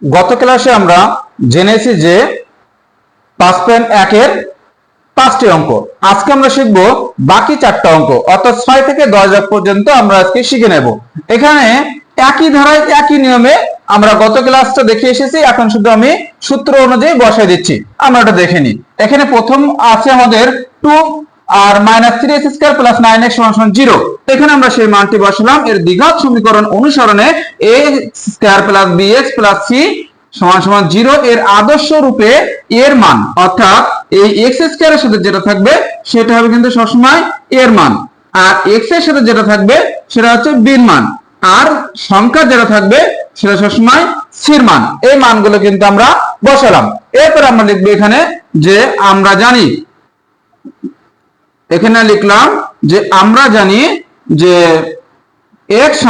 গত ক্লাসে আমরা জেনেছি যে 5.1 এর 5টি অঙ্ক। আজকে আমরা শিখব বাকি 4টা অঙ্ক, অর্থাৎ 6 থেকে 10 পর্যন্ত আমরা আজকে শিখে নেব। এখানে একই ধারায় একই নিয়মে আমরা গত ক্লাসটা দেখে এসেছি, এখন শুধু আমি সূত্র অনুযায়ী বসাই দিচ্ছি। আমরা এটা দেখে নিই। এখানে প্রথম আছে আমাদের 2 আর -3x² + 9x = 0। এখানে আমরা সেই মানটি বসালাম। এর দ্বিঘাত সমীকরণ অনুসরণে a² + bx + c = 0 এর আদর্শ রূপে এর মান, অর্থাৎ এই x² এর সাথে যেটা থাকবে সেটা হবে কিন্তু সবসময় এর মান, আর x এর সাথে যেটা থাকবে সেটা হচ্ছে b এর মান, আর সংখ্যা যেটা থাকবে সেটা সবসময় c এর মান। এই মানগুলো কিন্তু আমরা বসালাম। এরপর আমরা লিখব এখানে যে আমরা জানি, এখানে লিখলাম যে আমরা জানি যে x =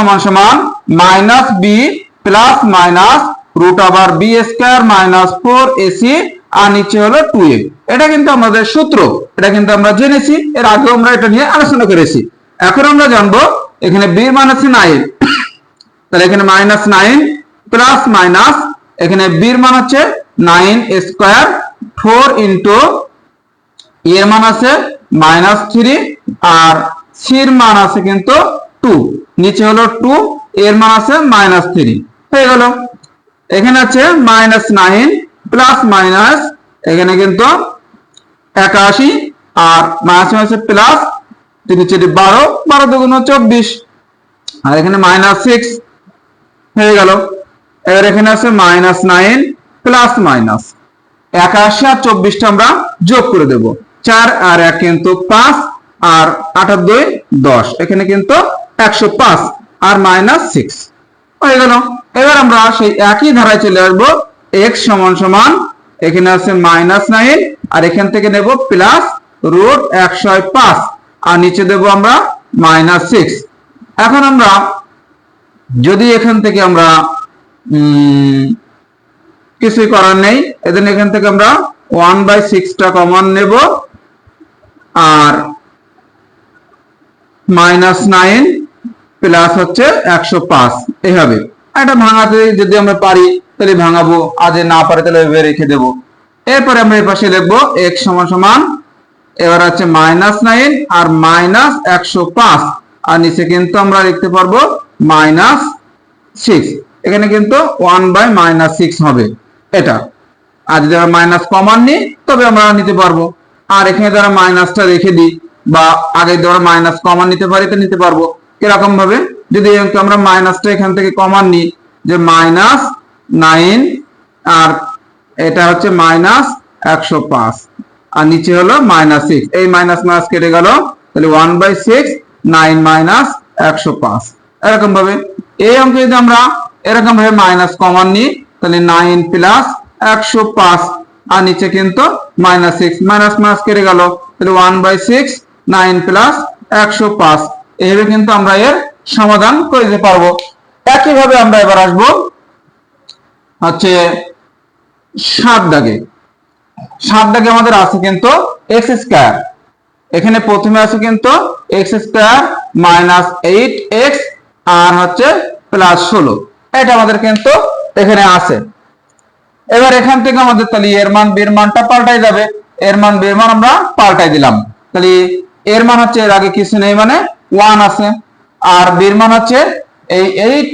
-b + √b² - 4ac, আর নিচে হলো 2a। এটা কিন্তু আমাদের সূত্র, এটা কিন্তু আমরা জেনেছি, এর আগে আমরা এটা নিয়ে আলোচনা করেছি। এখন আমরা জানবো এখানে b এর মান আছে 9, তাহলে এখানে -9 প্লাস মাইনাস, এখানে b এর মান হচ্ছে 9² 4 ইনটু এর মান আছে -3 আর c এর মান আছে কিন্তু 2, নিচে হলো 2, এর মান আছে -3 হয়ে গেল। এখানে আছে -9 প্লাস মাইনাস, এখানে কিন্তু 81 আর মাইনাস আছে প্লাস 3 12, 12 দুগুণ 24, আর এখানে -6 হয়ে গেল। এবার এখানে আছে -9 প্লাস মাইনাস 81 আর 24টা আমরা যোগ করে দেব। 4 আর 1 কিন্তু 5 আর 8 আর 2 10, এখানে কিন্তু 105 আর -6 হয়ে গেল। এবার আমরা সেই একই ধারায় চলে আসবো। x = এখানে আছে -9 আর এখান থেকে নেব প্লাস √105 আর নিচে দেব আমরা -6। এখন আমরা যদি এখান থেকে আমরা কিছুই করার নেই, এজন্য এখান থেকে আমরা 1/6টা কমন নেব আর -9 প্লাস হচ্ছে 105 এইভাবে। এটা ভাঙাতে যদি আমরা পারি তাহলে ভাঙাবো, আর যদি না পারি তাহলে এভাবে রেখে দেব। এরপরে আমরা এই পাশে লিখবো x = এবার আছে -9 আর -105 আর নিচে কিন্তু আমরা লিখতে পারবো -6। এখানে কিন্তু 1/-6 হবে এটা, আর যদি আমরা মাইনাস কমন নিই তবে আমরা নিতে পারবো। আর এখানে যারা মাইনাসটা রেখে দিই বা আগে ধরো মাইনাস কমন নিতে পারি তো নিতে পারবো। কিরকম ভাবে, যদি আমরা মাইনাসটা এখান থেকে কমন নিই যে -9 আর এটা হচ্ছে -105 আর নিচে হলো -6, এই মাইনাস মাইনাস কেটে গেল, তাহলে 1/6 9 - 105। এরকম ভাবে এই অঙ্কে যদি আমরা এরকম ভাবে মাইনাস কমন নিই তাহলে 9 প্লাস 105 আর নিচে কিন্তু -6, মাইনাস মাইনাস কেটে গেল, তাহলে 1/6 9 প্লাস 105। এইভাবে কিন্তু আমরা এর সমাধান করে দিতে পারবো। একইভাবে আমরা এবার আসবো হচ্ছে 7 দাগে। 7 দাগে আমাদের আছে কিন্তু x², এখানে প্রথমে আছে কিন্তু x² - 8x আর হচ্ছে +16, এটা আমাদের কিন্তু এখানে আছে। এবার এখান থেকে আমাদের তাহলে এর মান b এর মানটা পাল্টাই যাবে, এর মান b এর মান আমরা পাল্টাই দিলাম। তাহলে এর মান হচ্ছে এর আগে কিছু নেই মানে 1 আছে, আর b এর মান হচ্ছে এই 8,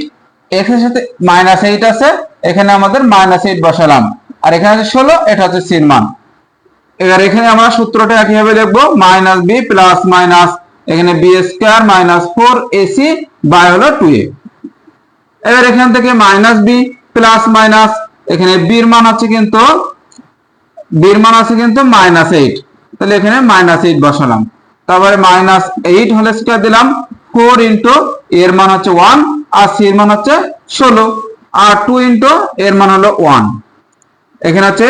x এর সাথে -8 আছে, এখানে আমাদের -8 বসালাম, আর এখানে আছে 16, এটা হচ্ছে c এর মান। এবার এখানে আমরা সূত্রটা একইভাবে লিখবো -b প্লাস মাইনাস এখানে b² - 4ac বাই হলো 2a। এবার এখান থেকে -b প্লাস মাইনাস এখানে b এর মান আছে কিন্তু -8, তাহলে এখানে -8 বসালাম, তারপরে -8 হোল স্কয়ার দিলাম, 4 ইনটু এর মান হচ্ছে 1 আর c এর মান হচ্ছে 16 আর 2 ইনটু এর মান হলো 1। এখানে আছে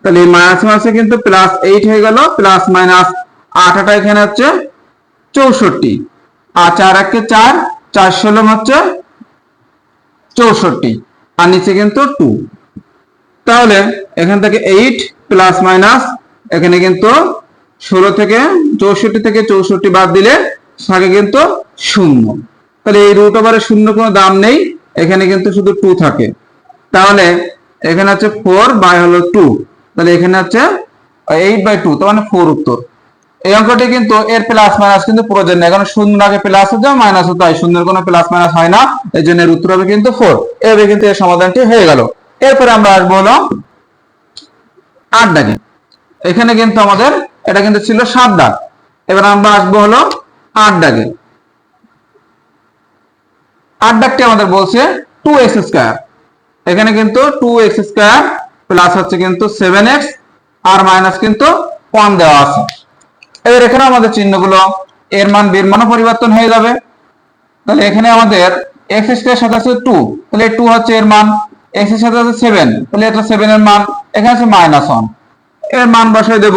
তাহলে মাইনাস মাইনাসে কিন্তু +8 হয়ে গেল, প্লাস মাইনাস 8 এখানে হচ্ছে 64 আর 4 1 4, 4 16 হচ্ছে 64 আর নিচে কিন্তু 2। তাহলে এখান থেকে 8 প্লাস মাইনাস এখানে কিন্তু 16 থেকে 64 থেকে 64 বাদ দিলে থাকে কিন্তু 0, তাহলে এই √0 কোনো দাম নেই, এখানে কিন্তু শুধু 2 থাকে। তাহলে এখানে হচ্ছে 4/2, তাহলে এখানে হচ্ছে 8/2, তার মানে 4 উত্তর। এই অঙ্কটি কিন্তু এর প্লাস মাইনাস কিন্তু প্রয়োজন নেই, কারণ শূন্য আগে প্লাস হতে হয় মাইনাস হতে হয়, শূন্যের কোনো প্লাস মাইনাস হয় না, এই জন্য এর উত্তর হবে কিন্তু 4। এভাবে কিন্তু এর সমাধানটি হয়ে গেল। এরপরে আমরা আসবো হলো 8 দাগে। এখানে কিন্তু আমাদের এটা কিন্তু ছিল 7 দাগ, এবার আমরা আসবো হলো 8 দাগে। 8 দাগটি আমাদের বলছে 2x², এখানে কিন্তু 2x² প্লাস হচ্ছে কিন্তু 7x আর মাইনাস কিন্তু 1 দেওয়া আছে। এবার এখানে আমাদের চিহ্নগুলো এর মান বীর মানও পরিবর্তন হয়ে যাবে। তাহলে এখানে আমাদের x² এর সাথে আছে 2, তাহলে 2 হচ্ছে এর মান, x এর সাথে আছে 7, তাহলে এটা 7 এর মান, এখানে আছে -1 এর মান বসাই দেব।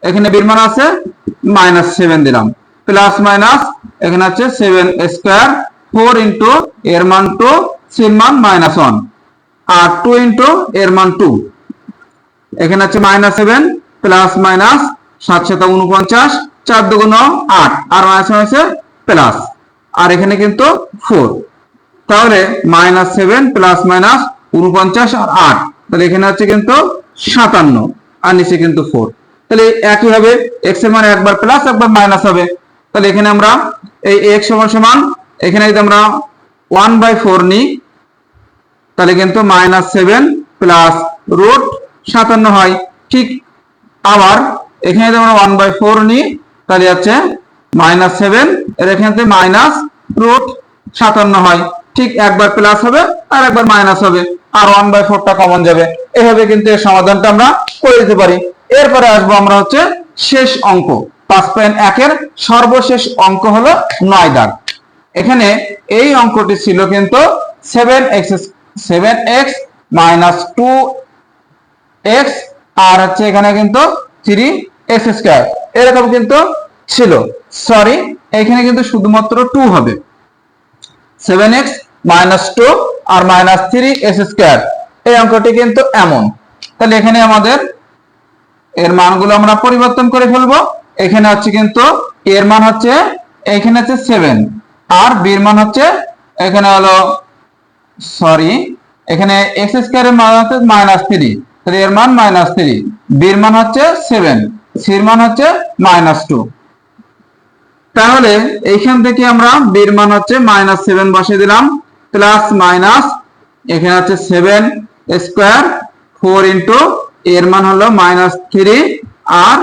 এখানে বীর মান আছে -7 দিলাম, প্লাস মাইনাস এখানে আছে 7² 4 ইনটু এর মান 2, c এর মান -1 আর 2 ইনটু এর মান 2, এখানে আছে -7 প্লাস মাইনাস 7 7 49, 4 2 8 আর মাইনাস আছে প্লাস, আর এখানে কিন্তু 4, তাহলে -7 প্লাস মাইনাস 49 আর 8, তাহলে এখানে হচ্ছে কিন্তু 57 আর নিচে কিন্তু 4। তাহলে একই হবে x এর মান একবার প্লাস একবার মাইনাস হবে। তাহলে এখানে আমরা এই x সমান এখানে যদি আমরা 1/4 নিই, তাহলে কিন্তু -7 প্লাস √57 হয়। ঠিক আবার এখানে যদি আমরা 1/4 নিই, তাহলে হচ্ছে -7 এর এখানে -√57 হয়। ঠিক একবার প্লাস হবে আর একবার মাইনাস হবে, আর 1/4টা কমন যাবে। এভাবে কিন্তু এর সমাধানটা আমরা করে দিতে পারি। এরপরে আসবো আমরা হচ্ছে শেষ অঙ্ক, 5.1 এর সর্বশেষ অঙ্ক হলো 9 দাগ। এখানে এই অঙ্কটি ছিল কিন্তু 7x - 2x আর হচ্ছে এখানে কিন্তু 3x², এরকম কিন্তু ছিল। সরি, এখানে কিন্তু শুধুমাত্র 2 হবে, 7x - 2 আর -3x², এই অঙ্কটি কিন্তু এমন। তাহলে এখানে আমাদের এর মানগুলো আমরা পরিবর্তন করে ফেলবো। এখানে হচ্ছে কিন্তু এর মান হচ্ছে এখানে হচ্ছে 7 আর বীর মান হচ্ছে এখানে হলো সরি এখানে x² এর মান হচ্ছে -3, তাহলে এর মান -3, বীর মান হচ্ছে 7, সির মান হচ্ছে -2। তাহলে এইখান থেকে আমরা বীর মান হচ্ছে -7 বসিয়ে দিলাম, প্লাস মাইনাস এখানে হচ্ছে 7² 4 ইনটু এর মান হলো -3 আর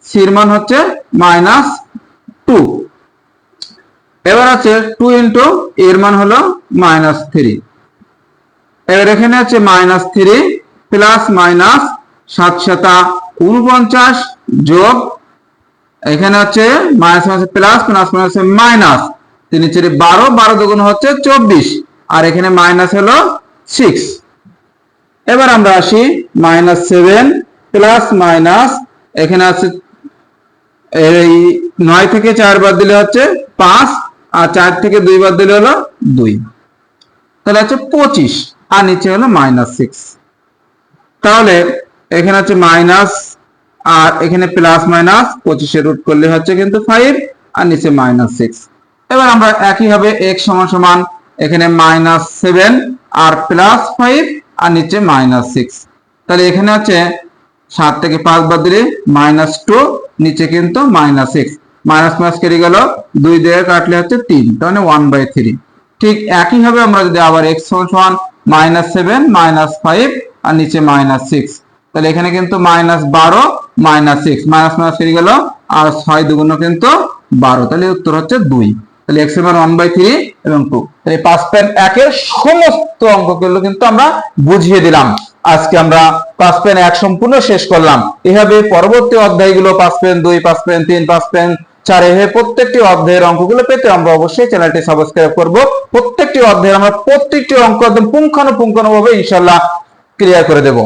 সির মান হচ্ছে -2। এবার আছে 2 ইনটু এর মান হলো -3। এবার এখানে আছে -3 প্লাস মাইনাস 7 7 49 যোগ এখানে হচ্ছে মাইনাস প্লাস প্লাস হচ্ছে মাইনাস 3 4 12, 12 দুগুণ হচ্ছে 24 আর এখানে মাইনাস হলো 6। এবার আমরা আসি -7 প্লাস মাইনাস এখানে আছে এই 9 থেকে 4 বাদ দিলে হচ্ছে 5 আর 4 থেকে 2 বাদ দিলে হলো 2, তাহলে হচ্ছে 25 আর নিচে হলো -6। তাহলে এখানে হচ্ছে মাইনাস আর এখানে প্লাস মাইনাস 25 এর রুট করলে হচ্ছে কিন্তু 5 আর নিচে -6। এবার আমরা একই ভাবে x সমান এখানে -7 আর +5 আর নিচে -6, তাহলে এখানে হচ্ছে 7 থেকে 5 বাদ দিলে -2 নিচে কিন্তু -6, মাইনাস মাইনাস কেটে গেল 2 দিয়ে কাটলে হচ্ছে 3, তাহলে 1/3। ঠিক একই ভাবে আমরা যদি আবার x সমান -7 -5 আর নিচে -6, তাহলে এখানে কিন্তু -12 -6 মাইনাস মাইনাস কেটে গেল আর 6 দুগুণ কিন্তু 12, তাহলে উত্তর হচ্ছে 2। তাহলে x এর মান 1/3 এবং 2। তাহলে 5.1 এর সমস্ত অঙ্কগুলো কিন্তু আমরা বুঝিয়ে দিলাম। আজকে আমরা 5.1 সম্পূর্ণ শেষ করলাম। এভাবে পরবর্তী অধ্যায়গুলো 5.2 5.3 5.4 এভাবে প্রত্যেকটি অধ্যায়ের অঙ্কগুলো পেতে আমরা অবশ্যই চ্যানেলটি সাবস্ক্রাইব করব। প্রত্যেকটি অধ্যায়ে আমরা প্রত্যেকটি অঙ্ক একদম পুঙ্খানুপুঙ্খভাবে ইনশাআল্লাহ ক্লিয়ার করে দেব।